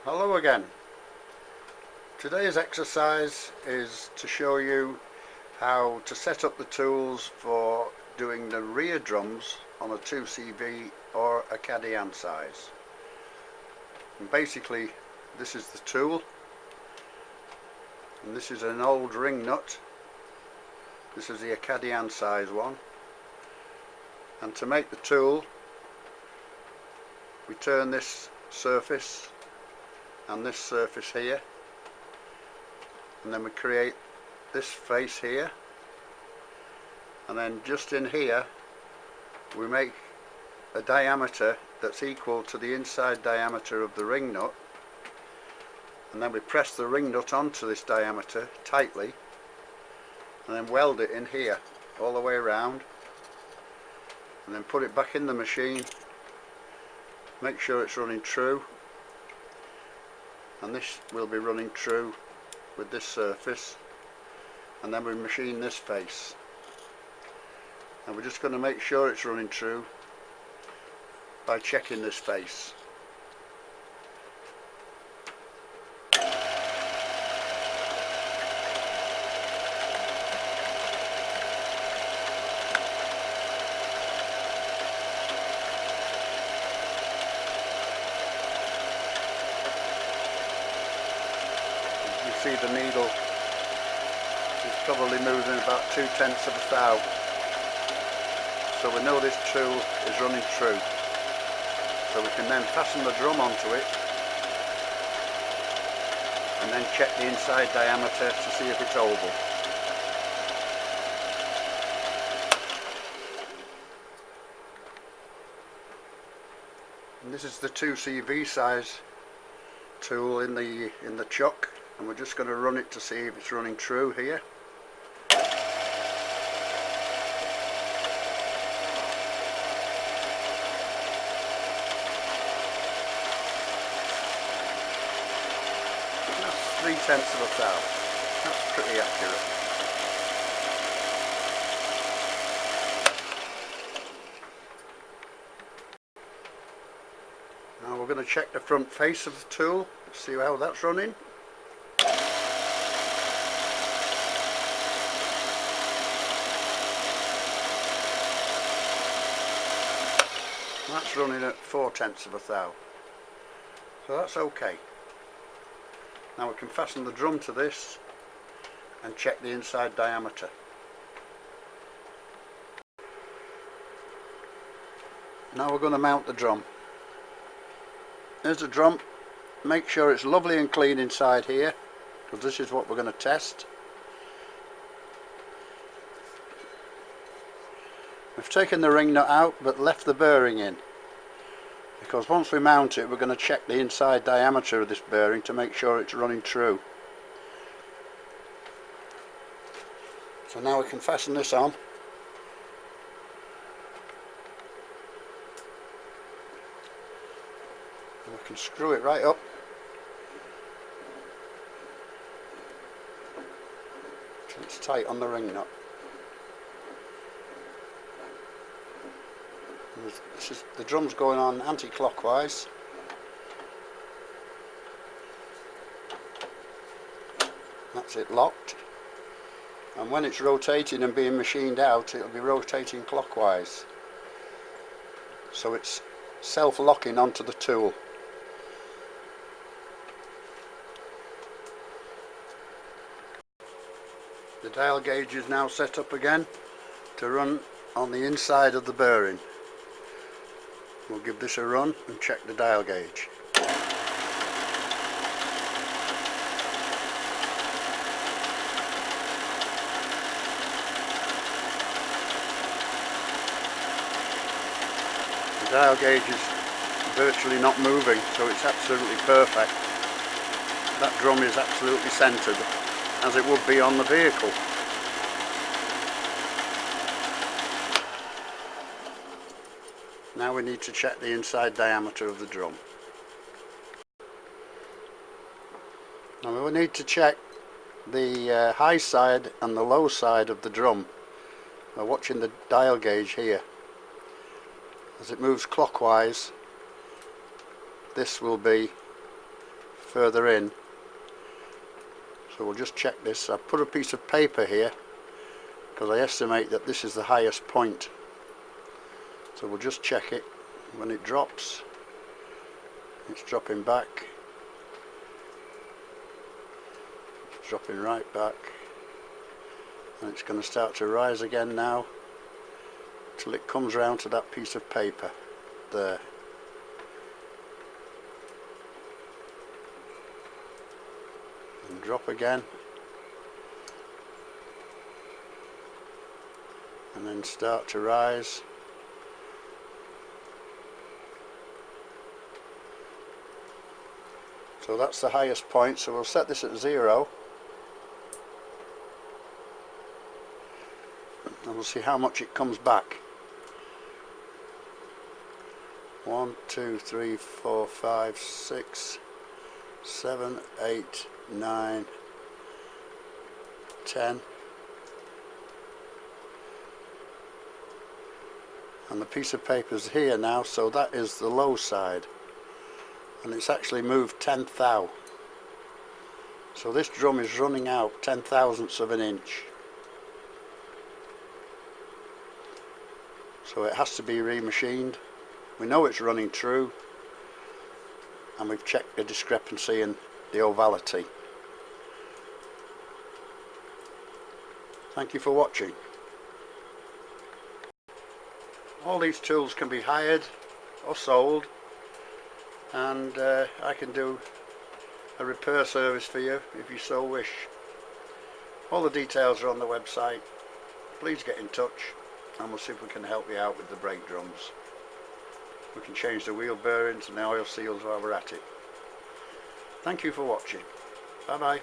Hello again. Today's exercise is to show you how to set up the tools for doing the rear drums on a 2CV or a Cadian size. And basically this is the tool, and this is an old ring nut. This is the Cadian size one, and to make the tool we turn this surface and this surface here, and then we create this face here, and then just in here we make a diameter that's equal to the inside diameter of the ring nut, and then we press the ring nut onto this diameter tightly and then weld it in here all the way around, and then put it back in the machine, make sure it's running true, and this will be running true with this surface, and then we machine this face, and we're just going to make sure it's running true by checking this face. You see the needle is probably moving about 2/10 of a thou, so we know this tool is running true, so we can then fasten the drum onto it and then check the inside diameter to see if it's oval. And this is the 2CV size tool in the chuck, and we're just going to run it to see if it's running true here. That's 3/10 of a thou. That's pretty accurate. Now we're going to check the front face of the tool, see how that's running. That's running at 4/10 of a thou, so that's okay. Now we can fasten the drum to this and check the inside diameter. Now we're going to mount the drum. There's the drum. Make sure it's lovely and clean inside here, because this is what we're going to test. We've taken the ring nut out but left the bearing in, because once we mount it we're going to check the inside diameter of this bearing to make sure it's running true. So now we can fasten this on. And we can screw it right up. So it's tight on the ring nut. The drum's going on anti-clockwise. That's it locked, and when it's rotating and being machined out it'll be rotating clockwise, so it's self-locking onto the tool. The dial gauge is now set up again to run on the inside of the bearing. We'll give this a run and check the dial gauge. The dial gauge is virtually not moving, so it's absolutely perfect. That drum is absolutely centered, as it would be on the vehicle. Now we need to check the inside diameter of the drum. Now we need to check the high side and the low side of the drum. We're watching the dial gauge here. As it moves clockwise, this will be further in. So we'll just check this. I've put a piece of paper here because I estimate that this is the highest point. So we'll just check it. When it drops, it's dropping back. It's dropping right back. And it's going to start to rise again now till it comes round to that piece of paper there. And drop again. And then start to rise. So that's the highest point, so we'll set this at 0 and we'll see how much it comes back. 1, 2, 3, 4, 5, 6, 7, 8, 9, 10. And the piece of paper's here now, so that is the low side. And it's actually moved 10 thou. So this drum is running out 10 thousandths of an inch. So it has to be remachined. We know it's running true, and we've checked the discrepancy in the ovality. Thank you for watching. All these tools can be hired or sold, and I can do a repair service for you if you so wish. All the details are on the website. Please get in touch and we'll see if we can help you out with the brake drums. We can change the wheel bearings and the oil seals while we're at it. Thank you for watching. Bye bye.